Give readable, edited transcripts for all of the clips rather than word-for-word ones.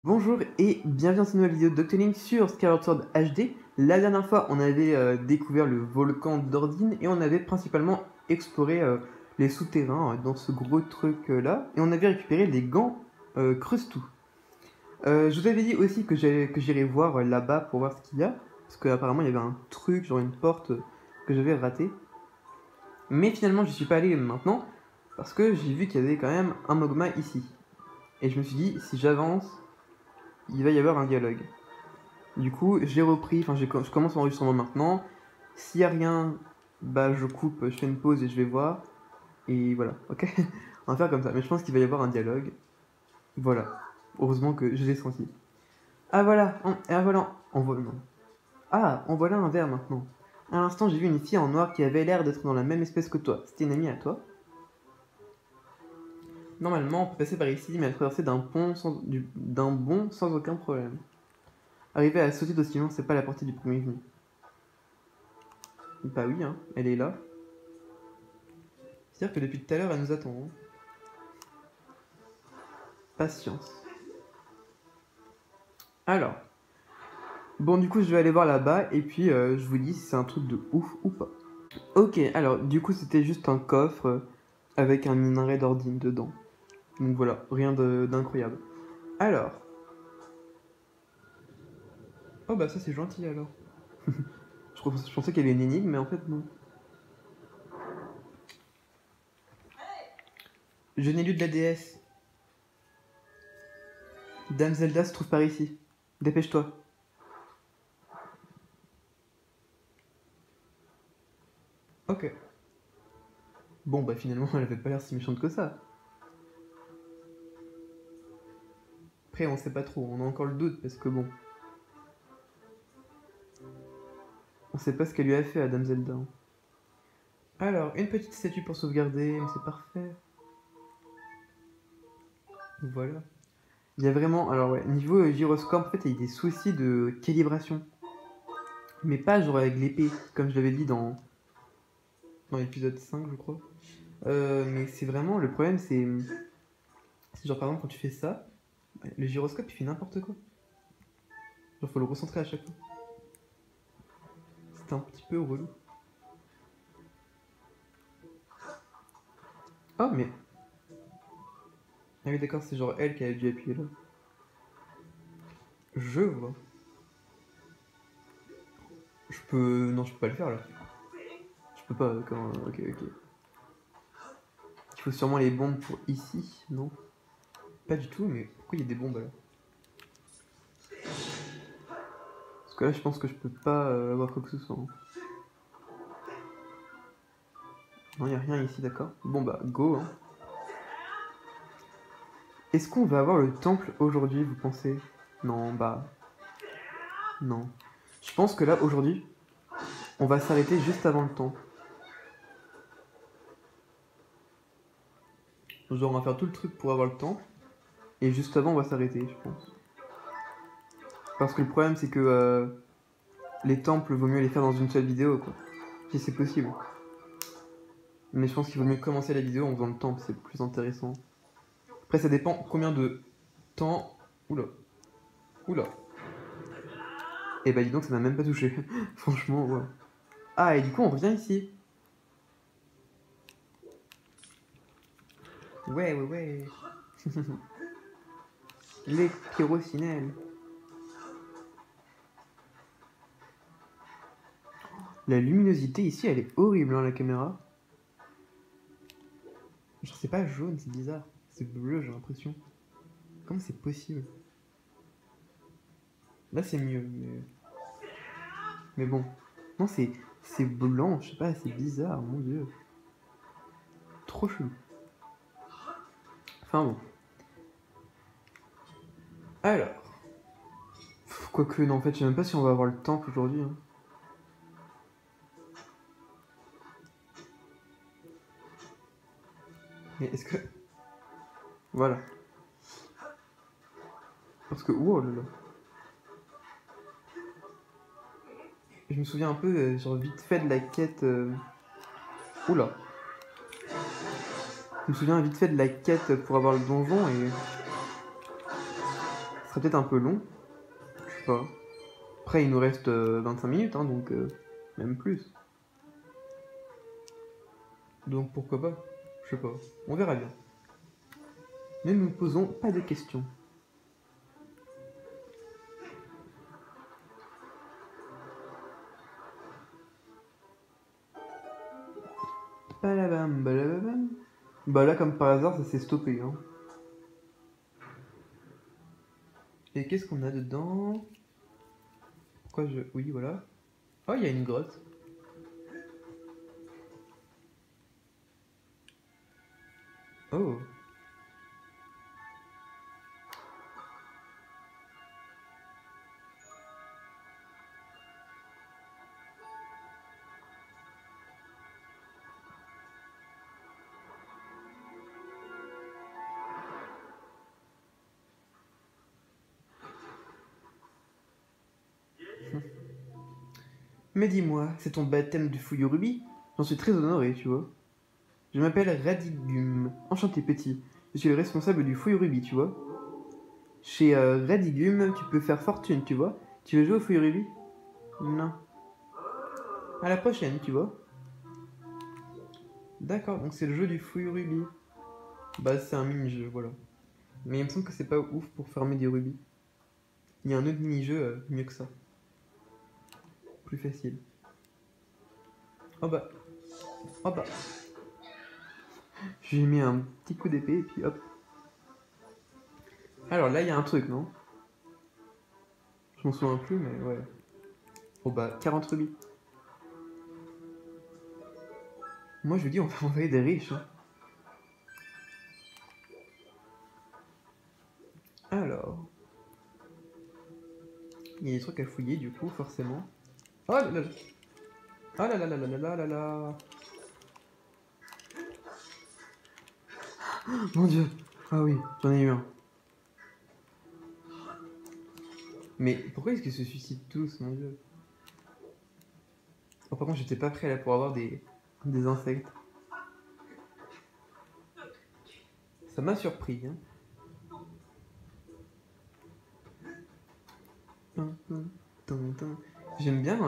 Bonjour et bienvenue dans cette nouvelle vidéo d'Octoling sur Skyward Sword HD. La dernière fois, on avait découvert le volcan d'Ordine et on avait principalement exploré les souterrains dans ce gros truc là. Et on avait récupéré les gants Crustou. Je vous avais dit aussi que j'irais voir là-bas pour voir ce qu'il y a. Parce qu'apparemment, il y avait un truc, genre une porte que j'avais ratée. Mais finalement, je suis pas allé maintenant parce que j'ai vu qu'il y avait quand même un Mogma ici. Et je me suis dit, si j'avance, il va y avoir un dialogue. Du coup, j'ai repris, enfin je commence l'enregistrement maintenant. S'il n'y a rien, bah je coupe, je fais une pause et je vais voir. Et voilà, ok. On va faire comme ça, mais je pense qu'il va y avoir un dialogue. Voilà, heureusement que je l'ai senti. Ah voilà, on voit, non. Ah, en voilà un verre maintenant. À l'instant, j'ai vu une fille en noir qui avait l'air d'être dans la même espèce que toi. C'était une amie à toi? Normalement, on peut passer par ici, mais à traverser d'un bond sans aucun problème. Arriver à sauter d'aussi loin, c'est pas la portée du premier venu. Bah oui, hein, elle est là. C'est-à-dire que depuis tout à l'heure, elle nous attend. Hein. Patience. Alors. Bon, du coup, je vais aller voir là-bas et puis je vous dis si c'est un truc de ouf ou pas. Ok, alors, du coup, c'était juste un coffre avec un minerai d'ordine dedans. Donc voilà, rien d'incroyable. Alors. Oh bah ça, c'est gentil alors. je pensais qu'il y avait une énigme, mais en fait, non. Je n'ai lu de la déesse. Dame Zelda se trouve par ici. Dépêche-toi. Ok. Bon, bah finalement, elle avait pas l'air si méchante que ça. Après, on sait pas trop, on a encore le doute parce que bon. On sait pas ce qu'elle lui a fait à Dame Zelda. Alors, une petite statue pour sauvegarder, mais c'est parfait. Voilà. Il y a vraiment, alors ouais, niveau gyroscope, en fait, il y a des soucis de calibration. Mais pas genre avec l'épée, comme je l'avais dit dans l'épisode 5, je crois. Mais c'est vraiment, le problème, c'est genre par exemple quand tu fais ça, le gyroscope il fait n'importe quoi. Genre faut le recentrer à chaque fois. C'est un petit peu relou. Oh mais... Ah oui d'accord, c'est genre elle qui a dû appuyer là. Je vois. Je peux... Non, je peux pas le faire là. Je peux pas, comment... Ok. Il faut sûrement les bombes pour ici, non? Pas du tout, mais pourquoi il y a des bombes là? Parce que là, je pense que je peux pas avoir quoi que ce soit. Hein. Non, il a rien ici, d'accord. Bon bah, go. Hein. Est-ce qu'on va avoir le temple aujourd'hui, vous pensez? Non, bah... Non. Je pense que là, aujourd'hui, on va s'arrêter juste avant le temple. Genre, on va faire tout le truc pour avoir le temple. Et juste avant, on va s'arrêter, je pense. Parce que le problème, c'est que les temples, vaut mieux les faire dans une seule vidéo, quoi. Si c'est possible. Mais je pense qu'il vaut mieux commencer la vidéo en faisant le temple, c'est plus intéressant. Après, ça dépend combien de temps... Oula. Et bah dis donc, ça m'a même pas touché. Franchement, ouais. Ah, et du coup, on revient ici. Ouais. Les pyrocinelles. La luminosité ici, elle est horrible, hein, la caméra. Je sais pas, jaune, c'est bizarre. C'est bleu, j'ai l'impression. Comment c'est possible? Là, c'est mieux, mais bon. Non, c'est blanc, je sais pas, c'est bizarre, mon dieu. Trop chelou. Enfin bon. Alors. Quoique, non, en fait, je sais même pas si on va avoir le temple aujourd'hui. Hein. Mais est-ce que... Voilà. Parce que... Oh là là. Je me souviens un peu, genre vite fait de la quête... Oula. Je me souviens vite fait de la quête pour avoir le donjon et... Ce sera peut-être un peu long. Je sais pas. Après, il nous reste 25 minutes, hein, donc même plus. Donc pourquoi pas? Je sais pas. On verra bien. Ne nous posons pas de questions. Balabam, balabam. Bah là, comme par hasard, ça s'est stoppé. Hein. Et qu'est-ce qu'on a dedans? Pourquoi je... Oui, voilà. Oh, il y a une grotte. Oh. Mais dis-moi, c'est ton baptême du fouilleux rubis? J'en suis très honoré, tu vois. Je m'appelle Radigum. Enchanté petit. Je suis le responsable du fouilleux rubis, tu vois. Chez Radigum, tu peux faire fortune, tu vois. Tu veux jouer au fouilleux rubis? Non. À la prochaine, tu vois. D'accord, donc c'est le jeu du fouilleux rubis. Bah c'est un mini-jeu, voilà. Mais il me semble que c'est pas ouf pour farmer des rubis. Il y a un autre mini-jeu mieux que ça. Plus facile. Oh bah. Oh bah. J'ai mis un petit coup d'épée et puis hop. Alors là, il y a un truc, non? Je m'en souviens plus, mais ouais. Oh bah, 40 rubis. Moi, je vous dis, on va envoyer des riches. Hein. Alors. Il y a des trucs à fouiller, du coup, forcément. Oh là là là. Oh là là là là là là là. Mon dieu. Ah oui, j'en ai eu un. Mais pourquoi est-ce qu'ils se suicident tous, mon dieu? Oh, par contre, j'étais pas prêt là pour avoir des insectes. Ça m'a surpris. Hein. J'aime bien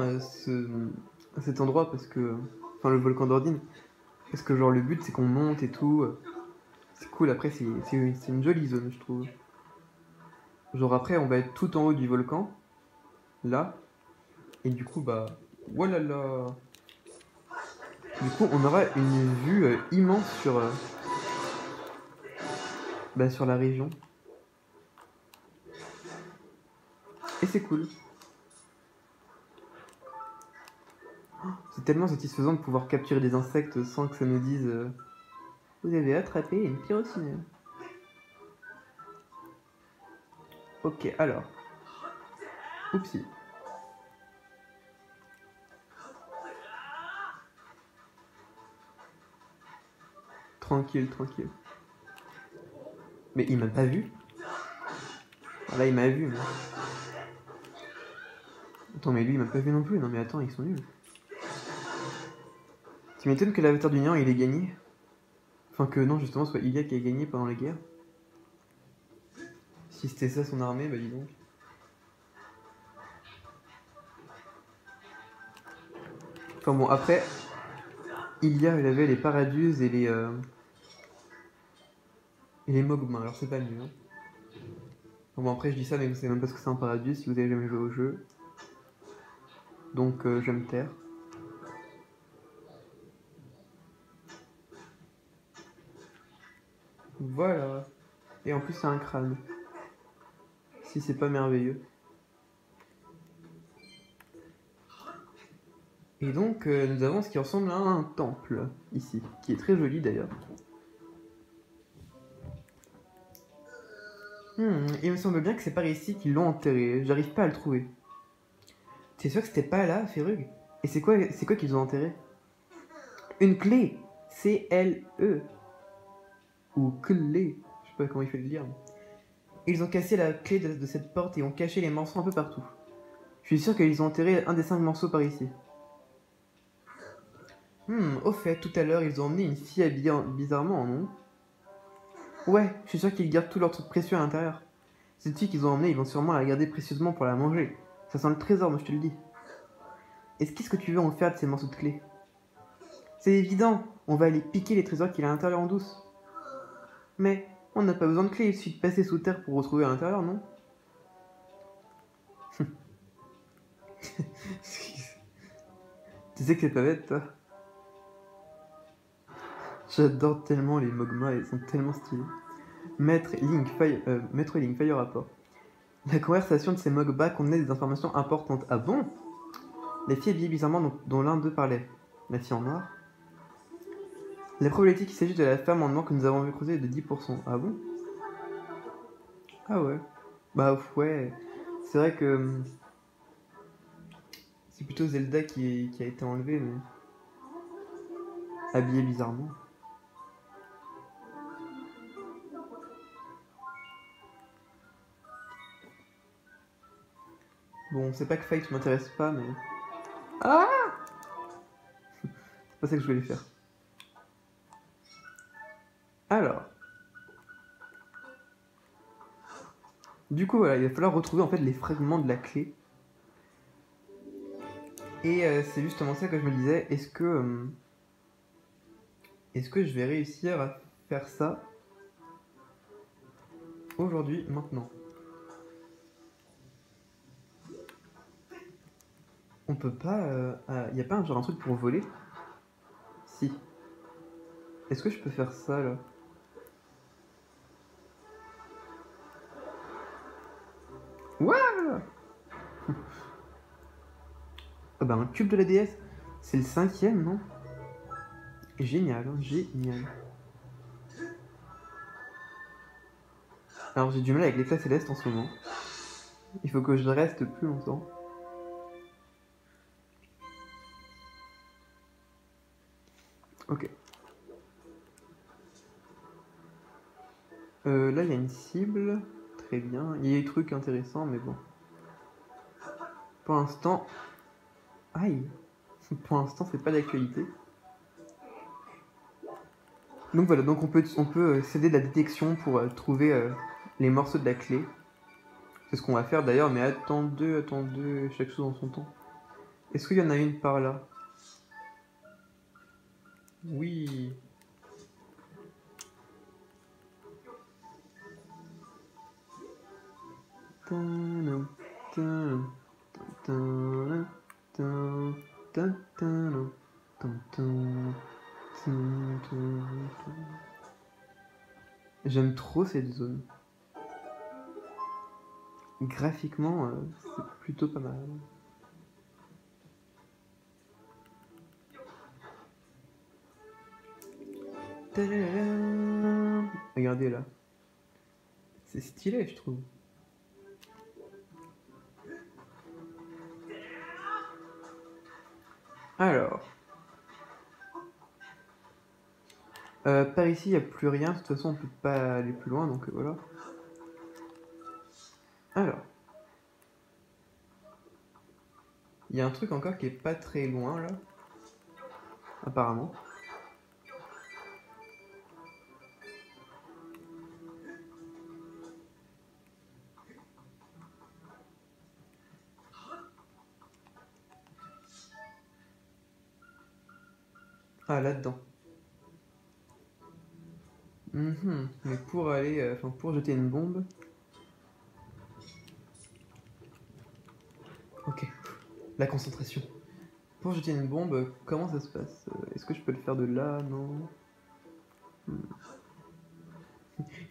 cet endroit parce que. Enfin, le volcan d'Ordine. Parce que, genre, le but c'est qu'on monte et tout. C'est cool, après, c'est une jolie zone, je trouve. Genre, après, on va être tout en haut du volcan. Là. Et du coup, bah. Voilà là. Du coup, on aura une vue immense sur. Bah, sur la région. Et c'est cool. C'est tellement satisfaisant de pouvoir capturer des insectes sans que ça nous dise vous avez attrapé une pyrocinelle. Ok, alors. Oupsie. Tranquille, tranquille. Mais il m'a pas vu. Là, il m'a vu. Mais... Attends, mais lui, il m'a pas vu non plus. Non, mais attends, ils sont nuls. Tu m'étonnes que l'avatar du néant, il ait gagné. Enfin, que non, justement, ce soit Ilia qui ait gagné pendant la guerre. Si c'était ça son armée, bah dis donc. Enfin bon, après, Ilia, il avait les Paraduses et les Mogma, alors c'est pas mieux. Hein. Enfin bon, après, je dis ça, mais vous savez même pas ce que c'est un Paradus si vous avez jamais joué au jeu. Donc, je vais me taire. Voilà. Et en plus, c'est un crâne. Si c'est pas merveilleux. Et donc, nous avons ce qui ressemble à un temple, ici, qui est très joli d'ailleurs. Il me semble bien que c'est par ici qu'ils l'ont enterré, j'arrive pas à le trouver. C'est sûr que c'était pas là, Ferrug? Et c'est quoi qu'ils ont enterré? Une clé! C-L-E. Ou clé, je sais pas comment il fait le lire. Ils ont cassé la clé de cette porte et ont caché les morceaux un peu partout. Je suis sûr qu'ils ont enterré un des 5 morceaux par ici. Au fait, tout à l'heure, ils ont emmené une fille habillée bizarrement, non? Ouais, je suis sûr qu'ils gardent tous leurs trucs précieux à l'intérieur. Cette fille qu'ils ont emmenée, ils vont sûrement la garder précieusement pour la manger. Ça sent le trésor, moi je te le dis. Et qu'est-ce que tu veux en faire de ces morceaux de clés? C'est évident, on va aller piquer les trésors qu'il y a à l'intérieur en douce. Mais on n'a pas besoin de clés, il suffit de passer sous terre pour retrouver à l'intérieur, non? Tu sais que c'est pas bête, toi. J'adore tellement les Mogma, ils sont tellement stylés. Maître Link Fire rapport. La conversation de ces Mogba contenait des informations importantes. Ah bon? Les filles habillées bizarrement dont l'un d'eux parlait. La fille en noir. La probabilité qu'il s'agisse de la femme en noir que nous avons vu creuser est de 10%. Ah bon? Ah ouais. Bah ouais. C'est vrai que c'est plutôt Zelda qui a été enlevée, mais habillée bizarrement. Bon, c'est pas que Fight m'intéresse pas, mais... Ah! C'est pas ça que je voulais faire. Alors... Du coup, voilà, il va falloir retrouver en fait les fragments de la clé. Et c'est justement ça que je me disais, est-ce que je vais réussir à faire ça aujourd'hui, maintenant? On peut pas... y a pas un truc pour voler? Si. Est-ce que je peux faire ça, là? Waouh! Ah bah un cube de la déesse. C'est le 5e, non? Génial, hein, génial. Alors j'ai du mal avec l'éclat céleste en ce moment. Il faut que je reste plus longtemps. Ok. Là il y a une cible. Très bien. Il y a des trucs intéressants, mais bon. Pour l'instant... Aïe! Pour l'instant c'est pas d'actualité. Donc voilà, donc on peut céder de la détection pour trouver les morceaux de la clé. C'est ce qu'on va faire d'ailleurs, mais attendez, chaque chose en son temps. Est-ce qu'il y en a une par là? Oui. J'aime trop cette zone. Graphiquement, c'est plutôt pas mal. Regardez là. C'est stylé, je trouve. Alors. Par ici, il n'y a plus rien. De toute façon, on peut pas aller plus loin, donc voilà. Alors. Il y a un truc encore qui est pas très loin, là. Apparemment. Ah, là-dedans. Mais pour aller... Enfin, pour jeter une bombe... Ok. La concentration. Pour jeter une bombe, comment ça se passe? Est-ce que je peux le faire de là? Non.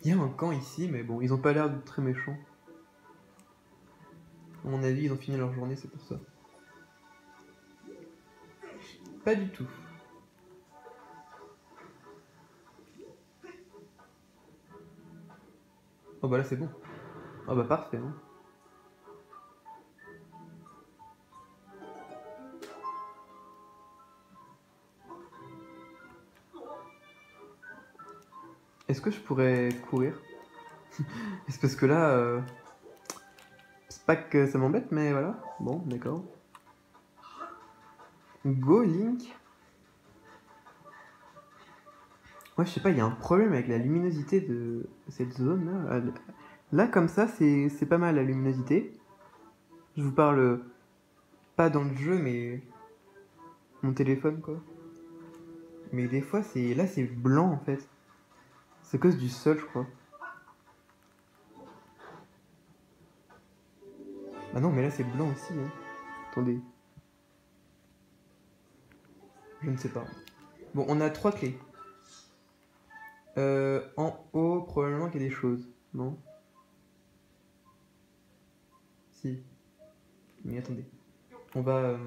Il y a un camp ici, mais bon, ils ont pas l'air de très méchants. À mon avis, ils ont fini leur journée, c'est pour ça. Pas du tout. Oh bah là c'est bon. Oh bah parfait. Hein. Est-ce que je pourrais courir? C'est parce que là... C'est pas que ça m'embête, mais voilà. Bon, d'accord. Go Link. Ouais, je sais pas, il y a un problème avec la luminosité de cette zone là. Là, comme ça, c'est pas mal la luminosité. Je vous parle pas dans le jeu, mais mon téléphone, quoi. Mais des fois, là, c'est blanc, en fait. C'est à cause du sol, je crois. Ah non, mais là, c'est blanc aussi, hein. Attendez. Je ne sais pas. Bon, on a 3 clés. En haut, probablement qu'il y a des choses. Non? Si. Mais attendez. On va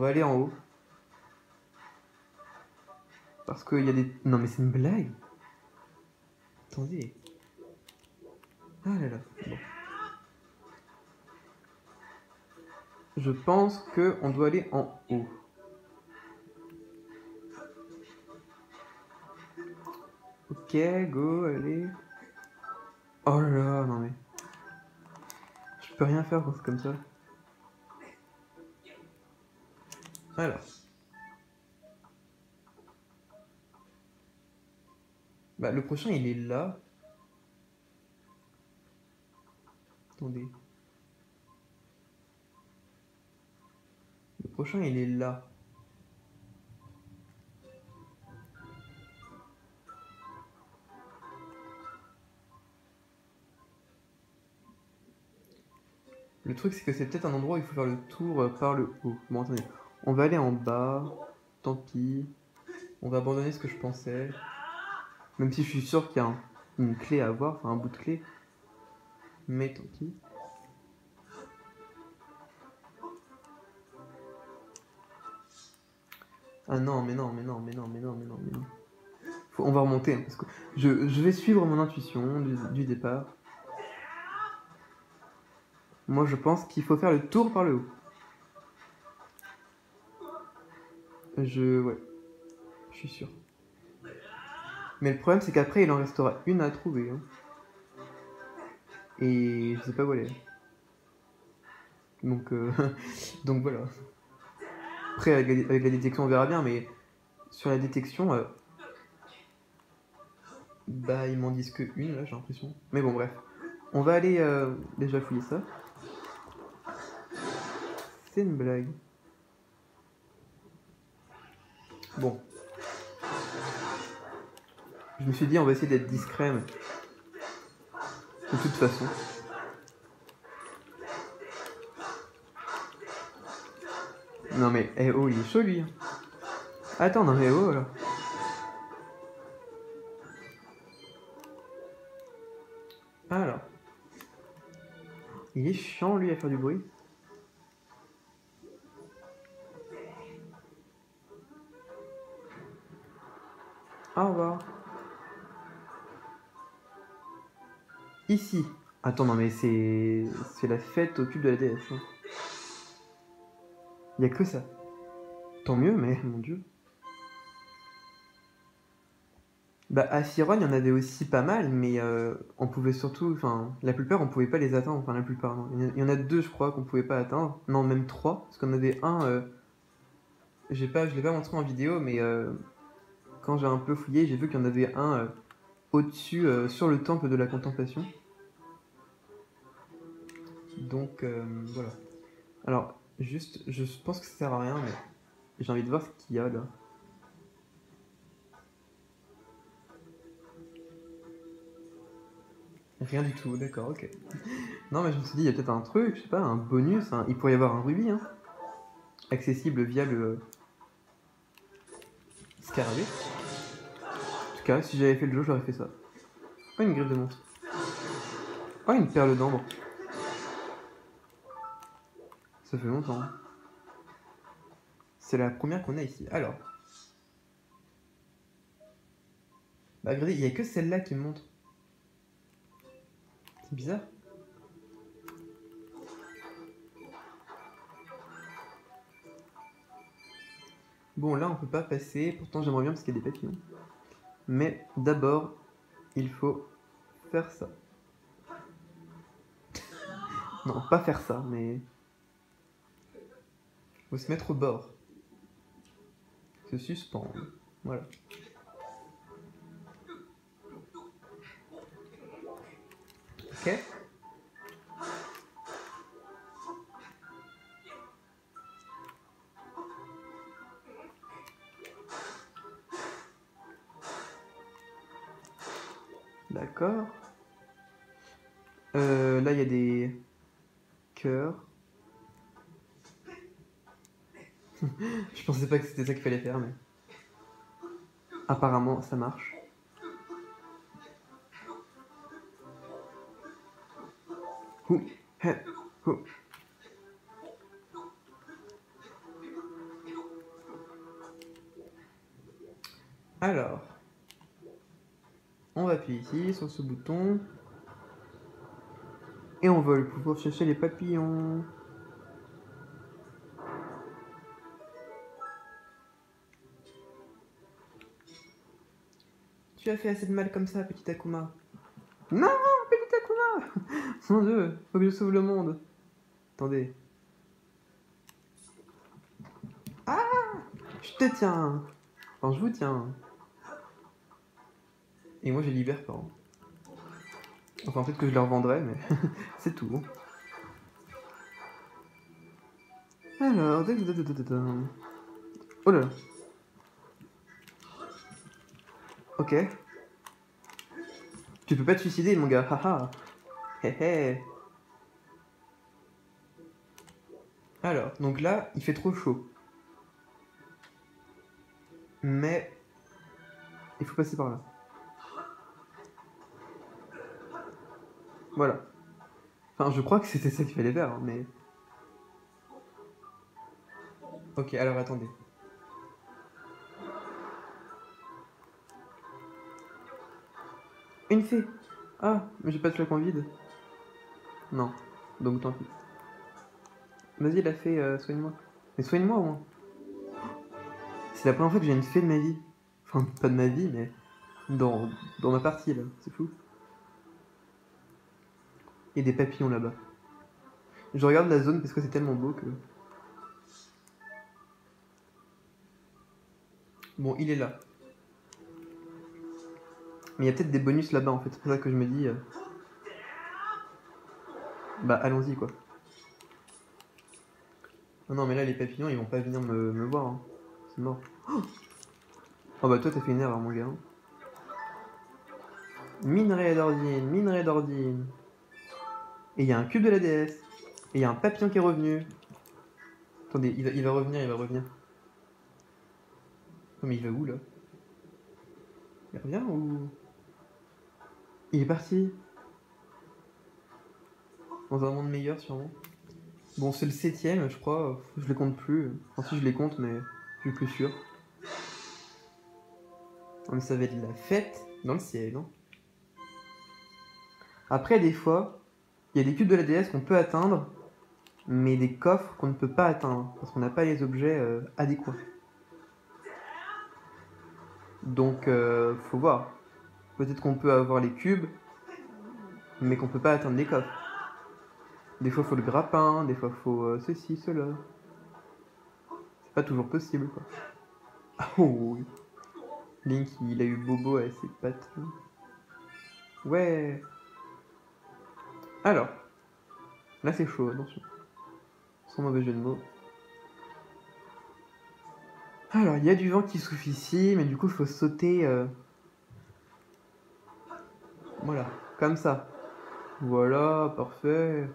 aller en haut. Parce qu'il y a des... Non, mais c'est une blague. Attendez. Ah là là. Bon. Je pense qu'on doit aller en haut. Ok, go, allez. Oh là là, non mais... Je peux rien faire quand c'est comme ça. Alors. Bah, le prochain, il est là. Attendez. Le prochain, il est là. Le truc, c'est que c'est peut-être un endroit où il faut faire le tour par le haut. Bon, attendez. On va aller en bas. Tant pis. On va abandonner ce que je pensais. Même si je suis sûr qu'il y a une clé à avoir, enfin un bout de clé. Mais tant pis. Ah non, mais non, mais non, mais non, mais non, mais non, mais non. On va remonter, hein, parce que je vais suivre mon intuition du départ. Moi, je pense qu'il faut faire le tour par le haut. Ouais, je suis sûr. Mais le problème, c'est qu'après, il en restera une à trouver. Hein. Et je sais pas où elle est. Donc, donc voilà. Après, avec la détection, on verra bien, mais sur la détection, bah, ils m'en disent que une, là, j'ai l'impression. Mais bon, bref. On va aller déjà fouiller ça. C'est une blague. Bon. Je me suis dit, on va essayer d'être discret, mais... de toute façon. Non mais, eh oh, il est chaud, lui. Attends, non mais oh, là. Alors. Il est chiant, lui, à faire du bruit. Au revoir. Ici. Attends, non mais c'est la fête au cube de la déesse. Hein. Y a que ça. Tant mieux, mais mon dieu. Bah, à Chiron, il y en avait aussi pas mal, mais on pouvait surtout. Enfin, la plupart, on pouvait pas les atteindre. Enfin, la plupart, non. Il y en a 2, je crois, qu'on pouvait pas atteindre. Non, même 3. Parce qu'on avait un. Je l'ai pas montré en vidéo, mais quand j'ai un peu fouillé, j'ai vu qu'il y en avait un au-dessus, sur le temple de la contemplation. Donc, voilà. Alors, juste, je pense que ça sert à rien, mais j'ai envie de voir ce qu'il y a là. Rien du tout, d'accord, ok. Non, mais je me suis dit, il y a peut-être un truc, je sais pas, un bonus, il pourrait y avoir un rubis, hein, accessible via le scarabée. En tout cas, si j'avais fait le jeu, j'aurais fait ça. Oh, une griffe de monstre. Oh, une perle d'ambre. Ça fait longtemps. C'est la première qu'on a ici. Alors. Bah, regardez, il n'y a que celle-là qui me montre. C'est bizarre. Bon, là, on peut pas passer. Pourtant, j'aimerais bien parce qu'il y a des papillons. Mais d'abord, il faut faire ça. Non, pas faire ça, mais... faut se mettre au bord. Se suspendre. Voilà. Ok. D'accord. Là, il y a des cœurs. Je pensais pas que c'était ça qu'il fallait faire, mais apparemment, ça marche. Ouh, he, ouh. Alors, on va appuyer ici sur ce bouton et on va pouvoir chercher les papillons. Tu as fait assez de mal comme ça, petit Akuma. Non, petit Akuma. Mon Dieu, faut que je sauve le monde. Attendez. Ah, je te tiens. Enfin, je vous tiens. Et moi, je les libère pas. Enfin, peut-être que je les revendrai, mais c'est tout. Alors, oh là là. Ok. Tu peux pas te suicider, mon gars. Haha. Hé hé. Alors, donc là, il fait trop chaud. Mais il faut passer par là. Voilà. Enfin, je crois que c'était ça qu'il fallait faire, hein, mais... Ok, alors attendez. Une fée. Ah, mais j'ai pas de flacon vide. Non. Donc tant pis. Vas-y, la fée, soigne-moi. Mais soigne-moi au moins. C'est la première fois que j'ai une fée de ma vie. Enfin, pas de ma vie, mais dans ma partie, là. C'est fou. Il y a des papillons là-bas. Je regarde la zone parce que c'est tellement beau que... Bon, il est là. Mais il y a peut-être des bonus là-bas, en fait. C'est pour ça que je me dis... Bah, allons-y, quoi. Non, non, mais là, les papillons, ils vont pas venir me voir. Hein. C'est mort. Oh bah toi, t'as fait une erreur, mon gars. Hein. Minerai d'ordine, minerai d'ordine. Et il y a un cube de la déesse. Et il y a un papillon qui est revenu. Attendez, il va revenir, il va revenir. Non mais il va où là? Il revient ou... Il est parti. Dans un monde meilleur sûrement. Bon, c'est le 7ème, je crois. Je les compte plus. Enfin si je les compte, mais je suis plus sûr. Non mais ça va être la fête dans le ciel. Hein. Après, des fois, il y a des cubes de la déesse qu'on peut atteindre, mais des coffres qu'on ne peut pas atteindre, parce qu'on n'a pas les objets adéquats. Donc, faut voir. Peut-être qu'on peut avoir les cubes, mais qu'on peut pas atteindre les coffres. Des fois, faut le grappin, des fois, faut ceci, cela. C'est pas toujours possible, quoi. Oh oui. Link, il a eu Bobo avec ses pattes. Ouais. Alors, là, c'est chaud, attention. Sans mauvais jeu de mots. Alors, il y a du vent qui souffle ici, mais du coup, il faut sauter... Voilà, comme ça. Voilà, parfait.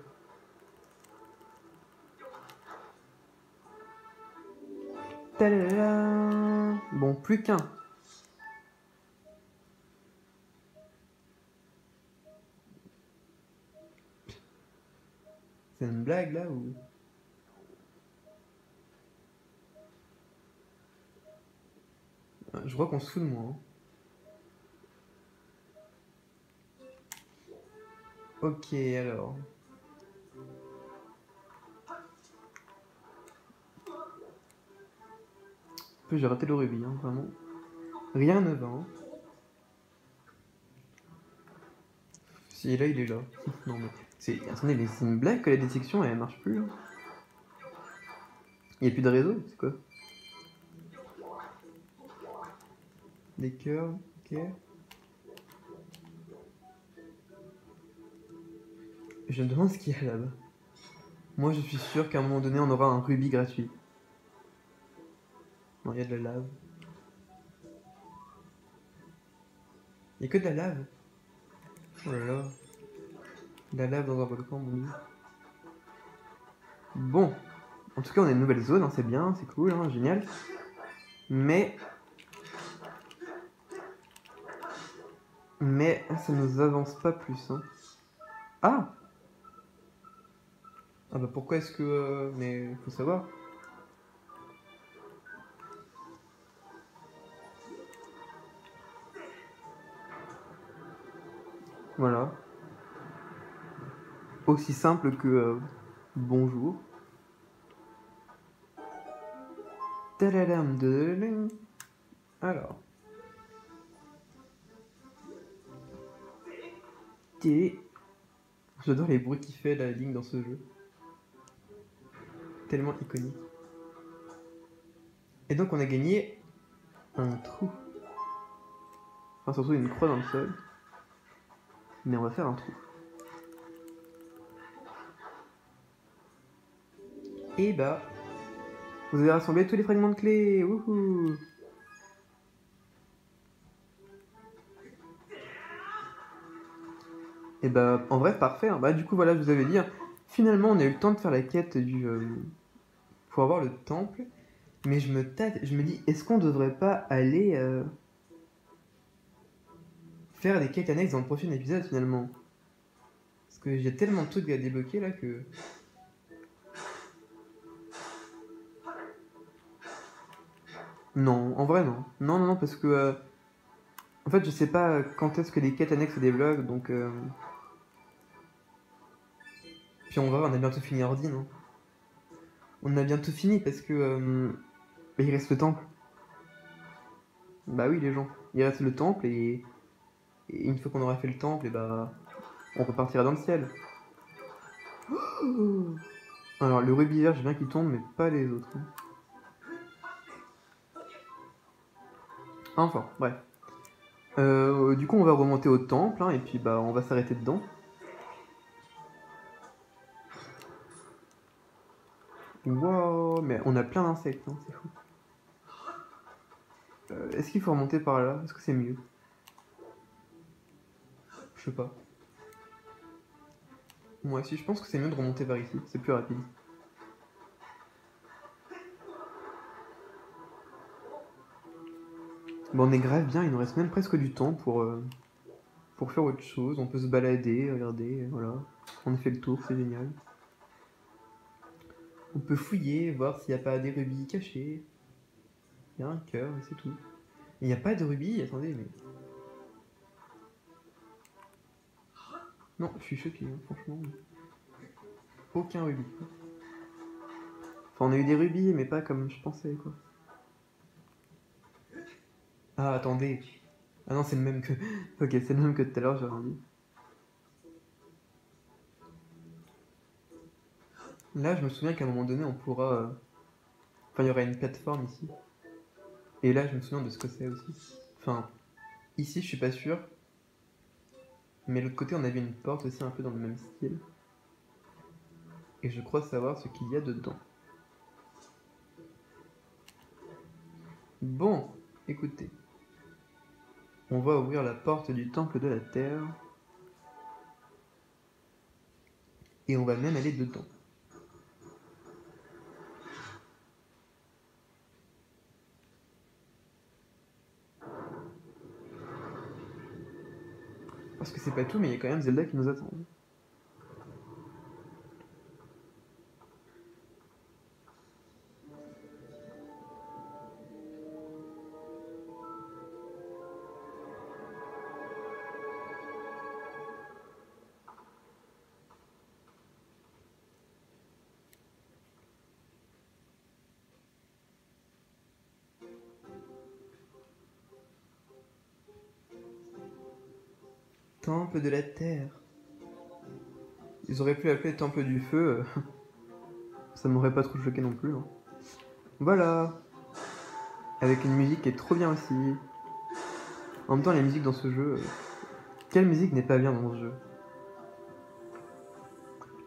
Tadadam. Bon, plus qu'un. C'est une blague là ou... Je crois qu'on se fout de moi. Hein. Ok, alors. J'ai raté le rubis, hein, vraiment. Rien ne va. Hein. Si, là, il est là. Non, mais... Attendez, mais c'est une blague que la détection, elle marche plus. Hein. Il n'y a plus de réseau, c'est quoi? Des cœurs, ok. Je me demande ce qu'il y a là-bas. Moi, je suis sûr qu'à un moment donné, on aura un rubis gratuit. Non, il y a de la lave. Il y a que de la lave. Oh là là. De la lave dans un volcan, mon dieu. Bon. En tout cas, on a une nouvelle zone, hein, c'est bien, c'est cool, hein, génial. Mais ça nous avance pas plus. Hein. Ah! Ah bah pourquoi est-ce que... Mais faut savoir. Voilà. Aussi simple que bonjour. Tadadam, dadadam. Alors. J'adore les bruits qu'il fait la ligne dans ce jeu. Tellement iconique. Et donc on a gagné un trou. Enfin surtout une croix dans le sol. Mais on va faire un trou. Et bah, vous avez rassemblé tous les fragments de clés. Wouhou! Et bah, en vrai, parfait. Hein. Bah, du coup, voilà, je vous avais dit, hein, finalement, on a eu le temps de faire la quête pour avoir le temple. Mais je me dis, est-ce qu'on devrait pas aller faire des quêtes annexes dans le prochain épisode, finalement? Parce que j'ai tellement de trucs à débloquer, là, que... Non, en vrai, non. Non, non, non, parce que... en fait, je sais pas quand est-ce que les quêtes annexes se débloquent, donc... Puis on va voir, on a bientôt fini Ordine. Hein. On a bientôt fini, parce que... bah, il reste le temple. Bah oui, les gens. Il reste le temple, et une fois qu'on aura fait le temple, et bah... on repartira dans le ciel. Oh alors, le rubis vert, j'ai bien qu'il tombe, mais pas les autres. Hein. Enfin, bref. Du coup, on va remonter au temple, hein, et puis bah, on va s'arrêter dedans. Wow, mais on a plein d'insectes, hein, c'est fou. Est-ce qu'il faut remonter par là? Est-ce que c'est mieux? Je sais pas. Moi aussi, je pense que c'est mieux de remonter vers ici, c'est plus rapide. Bon, on est grave bien, il nous reste même presque du temps pour faire autre chose. On peut se balader, regarder, voilà. On a fait le tour, c'est génial. On peut fouiller, voir s'il n'y a pas des rubis cachés. Il y a un cœur, et c'est tout. Il n'y a pas de rubis, attendez, mais... Non, je suis choqué, hein, franchement. Aucun rubis. Enfin, on a eu des rubis, mais pas comme je pensais, quoi. Ah, attendez. Ah non, c'est le même que... ok, c'est le même que tout à l'heure, j'ai rien dit. Là, je me souviens qu'à un moment donné, on pourra... Enfin, il y aura une plateforme ici. Et là, je me souviens de ce que c'est aussi. Enfin, ici, je suis pas sûr. Mais l'autre côté, on avait une porte aussi un peu dans le même style. Et je crois savoir ce qu'il y a dedans. Bon, écoutez. On va ouvrir la porte du temple de la terre. Et on va même aller dedans. Parce que c'est pas tout, mais il y a quand même Zelda qui nous attend. Temple de la terre. Ils auraient pu l'appeler Temple du feu. Ça m'aurait pas trop choqué non plus. Hein. Voilà. Avec une musique qui est trop bien aussi. En même temps, la musique dans ce jeu... quelle musique n'est pas bien dans ce jeu?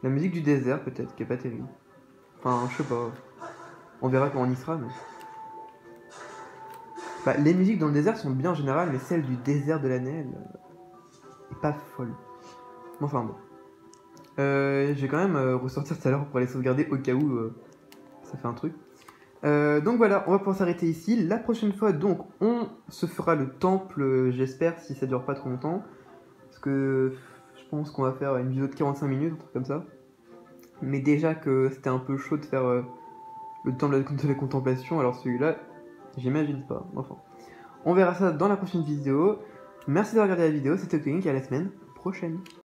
La musique du désert, peut-être, qui est pas terrible. Enfin, je sais pas. On verra quand on y sera, mais... Bah, les musiques dans le désert sont bien en général, mais celle du désert de l'année, elle est pas folle. Enfin bon. Je vais quand même ressortir tout à l'heure pour aller sauvegarder au cas où ça fait un truc. Donc voilà, on va pouvoir s'arrêter ici. La prochaine fois, donc, on se fera le temple, j'espère, si ça dure pas trop longtemps. Parce que je pense qu'on va faire une vidéo de 45 minutes, un truc comme ça. Mais déjà que c'était un peu chaud de faire le temple de la contemplation, alors celui-là, j'imagine pas. Enfin, on verra ça dans la prochaine vidéo. Merci d'avoir regardé la vidéo, c'était Octonic et à la semaine prochaine.